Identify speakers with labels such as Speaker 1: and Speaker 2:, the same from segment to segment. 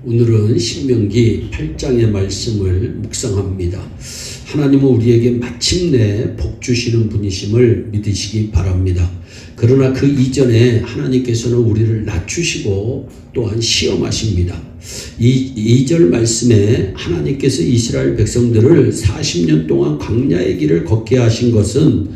Speaker 1: 오늘은 신명기 8장의 말씀을 묵상합니다. 하나님은 우리에게 마침내 복 주시는 분이심을 믿으시기 바랍니다. 그러나 그 이전에 하나님께서는 우리를 낮추시고 또한 시험하십니다. 이 2절 말씀에 하나님께서 이스라엘 백성들을 40년 동안 광야의 길을 걷게 하신 것은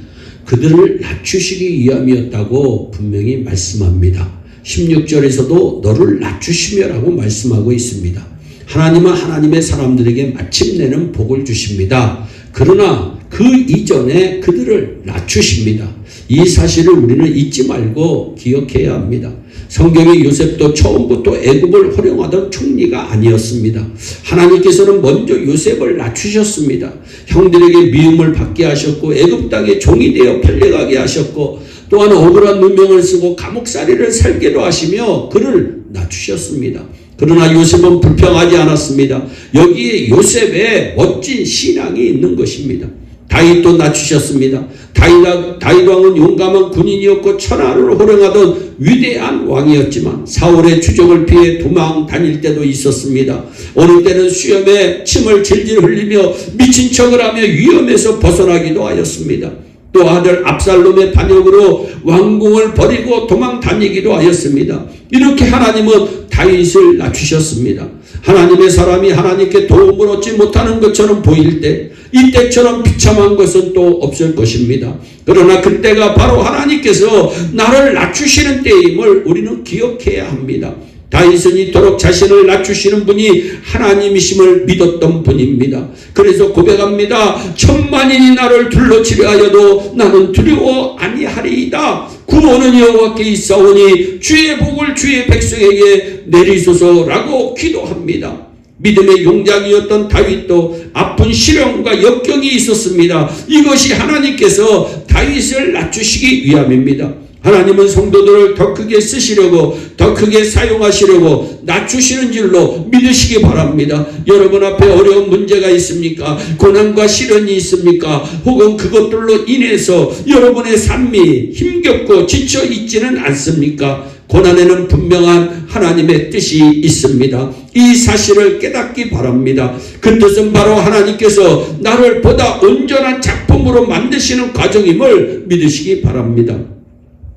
Speaker 1: 그들을 낮추시기 위함이었다고 분명히 말씀합니다. 16절에서도 너를 낮추시며라고 말씀하고 있습니다. 하나님은 하나님의 사람들에게 마침내는 복을 주십니다. 그러나 그 이전에 그들을 낮추십니다. 이 사실을 우리는 잊지 말고 기억해야 합니다. 성경의 요셉도 처음부터 애굽을 허용하던 총리가 아니었습니다. 하나님께서는 먼저 요셉을 낮추셨습니다. 형들에게 미움을 받게 하셨고 애굽 땅에 종이 되어 팔려가게 하셨고 또한 억울한 누명을 쓰고 감옥살이를 살게도 하시며 그를 낮추셨습니다. 그러나 요셉은 불평하지 않았습니다. 여기에 요셉의 멋진 신앙이 있는 것입니다. 다윗도 낮추셨습니다. 다윗 왕은 용감한 군인이었고 천하를 호령하던 위대한 왕이었지만 사울의 추적을 피해 도망 다닐 때도 있었습니다. 어느 때는 수염에 침을 질질 흘리며 미친 척을 하며 위험에서 벗어나기도 하였습니다. 또 아들 압살롬의 반역으로 왕궁을 버리고 도망 다니기도 하였습니다. 이렇게 하나님은 다윗을 낮추셨습니다. 하나님의 사람이 하나님께 도움을 얻지 못하는 것처럼 보일 때 이때처럼 비참한 것은 또 없을 것입니다. 그러나 그때가 바로 하나님께서 나를 낮추시는 때임을 우리는 기억해야 합니다. 다윗은 이토록 자신을 낮추시는 분이 하나님이심을 믿었던 분입니다. 그래서 고백합니다. 천만인이 나를 둘러치려 하여도 나는 두려워 아니하리이다. 구원은 여호와께 있사오니 주의 복을 주의 백성에게 내리소서라고 기도합니다. 믿음의 용장이었던 다윗도 아픈 시련과 역경이 있었습니다. 이것이 하나님께서 다윗을 낮추시기 위함입니다. 하나님은 성도들을 더 크게 쓰시려고 더 크게 사용하시려고 낮추시는 줄로 믿으시기 바랍니다. 여러분 앞에 어려운 문제가 있습니까? 고난과 시련이 있습니까? 혹은 그것들로 인해서 여러분의 삶이 힘겹고 지쳐 있지는 않습니까? 고난에는 분명한 하나님의 뜻이 있습니다. 이 사실을 깨닫기 바랍니다. 그 뜻은 바로 하나님께서 나를 보다 온전한 작품으로 만드시는 과정임을 믿으시기 바랍니다.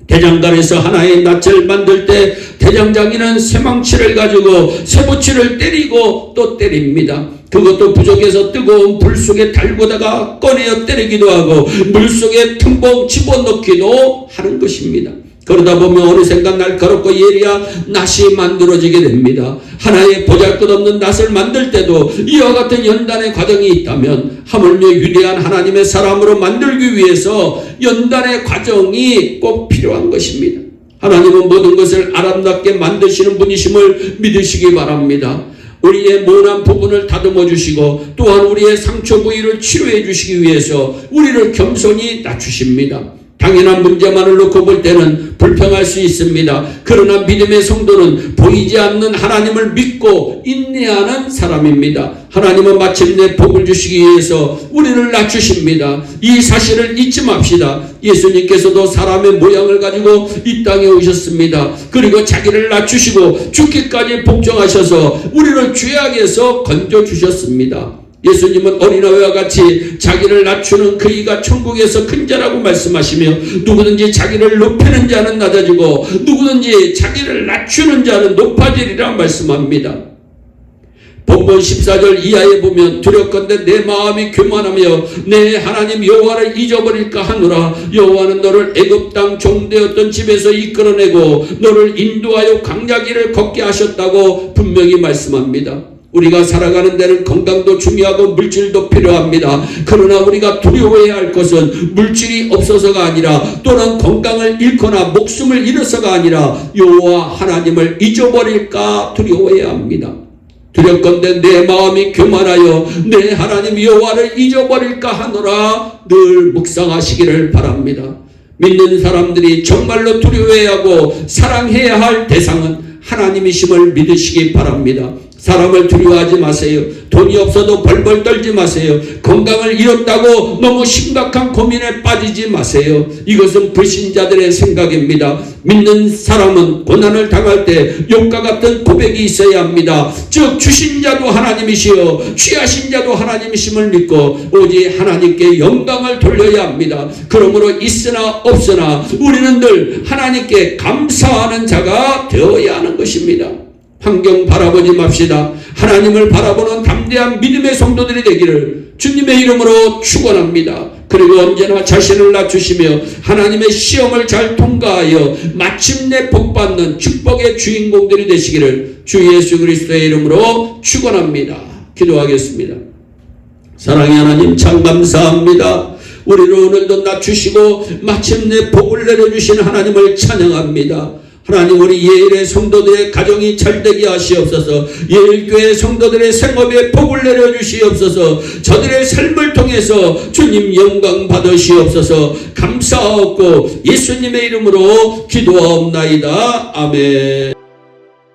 Speaker 1: 대장간에서 하나의 낫을 만들 때 대장장이는 쇠망치를 가지고 쇠붙이를 때리고 또 때립니다. 그것도 부족해서 뜨거운 불 속에 달고다가 꺼내어 때리기도 하고 물 속에 tum벙 집어넣기도 하는 것입니다. 그러다 보면 어느샌가 날카롭고 예리한 낫이 만들어지게 됩니다. 하나의 보잘것없는 낫을 만들 때도 이와 같은 연단의 과정이 있다면 하물며 위대한 하나님의 사람으로 만들기 위해서 연단의 과정이 꼭 필요한 것입니다. 하나님은 모든 것을 아름답게 만드시는 분이심을 믿으시기 바랍니다. 우리의 모난 부분을 다듬어 주시고 또한 우리의 상처 부위를 치료해 주시기 위해서 우리를 겸손히 낮추십니다. 당연한 문제만을 놓고 볼 때는 불평할 수 있습니다. 그러나 믿음의 성도는 보이지 않는 하나님을 믿고 인내하는 사람입니다. 하나님은 마침내 복을 주시기 위해서 우리를 낮추십니다. 이 사실을 잊지 맙시다. 예수님께서도 사람의 모양을 가지고 이 땅에 오셨습니다. 그리고 자기를 낮추시고 죽기까지 복종하셔서 우리를 죄악에서 건져주셨습니다. 예수님은 어린아이와 같이 자기를 낮추는 그이가 천국에서 큰 자라고 말씀하시며 누구든지 자기를 높이는 자는 낮아지고 누구든지 자기를 낮추는 자는 높아지리라 말씀합니다. 본문 14절 이하에 보면 두렵건대 내 마음이 교만하며 내 하나님 여호와를 잊어버릴까 하노라. 여호와는 너를 애굽 땅 종되었던 집에서 이끌어내고 너를 인도하여 광야길을 걷게 하셨다고 분명히 말씀합니다. 우리가 살아가는 데는 건강도 중요하고 물질도 필요합니다. 그러나 우리가 두려워해야 할 것은 물질이 없어서가 아니라 또는 건강을 잃거나 목숨을 잃어서가 아니라 여호와 하나님을 잊어버릴까 두려워해야 합니다. 두렵건대 내 마음이 교만하여 내 하나님 여호와를 잊어버릴까 하노라 늘 묵상하시기를 바랍니다. 믿는 사람들이 정말로 두려워해야 하고 사랑해야 할 대상은 하나님이심을 믿으시기 바랍니다. 사람을 두려워하지 마세요. 돈이 없어도 벌벌 떨지 마세요. 건강을 잃었다고 너무 심각한 고민에 빠지지 마세요. 이것은 불신자들의 생각입니다. 믿는 사람은 고난을 당할 때 욥과 같은 고백이 있어야 합니다. 즉 주신 자도 하나님이시요 취하신 자도 하나님이심을 믿고 오직 하나님께 영광을 돌려야 합니다. 그러므로 있으나 없으나 우리는 늘 하나님께 감사하는 자가 되어야 하는 것입니다. 환경 바라보지 맙시다. 하나님을 바라보는 담대한 믿음의 성도들이 되기를 주님의 이름으로 축원합니다. 그리고 언제나 자신을 낮추시며 하나님의 시험을 잘 통과하여 마침내 복받는 축복의 주인공들이 되시기를 주 예수 그리스도의 이름으로 축원합니다. 기도하겠습니다. 사랑의 하나님 참 감사합니다. 우리를 오늘도 낮추시고 마침내 복을 내려주신 하나님을 찬양합니다. 하나님 우리 예일의 성도들의 가정이 잘되게 하시옵소서. 예일교회 성도들의 생업에 복을 내려주시옵소서. 저들의 삶을 통해서 주님 영광 받으시옵소서. 감사하옵고 예수님의 이름으로 기도하옵나이다. 아멘.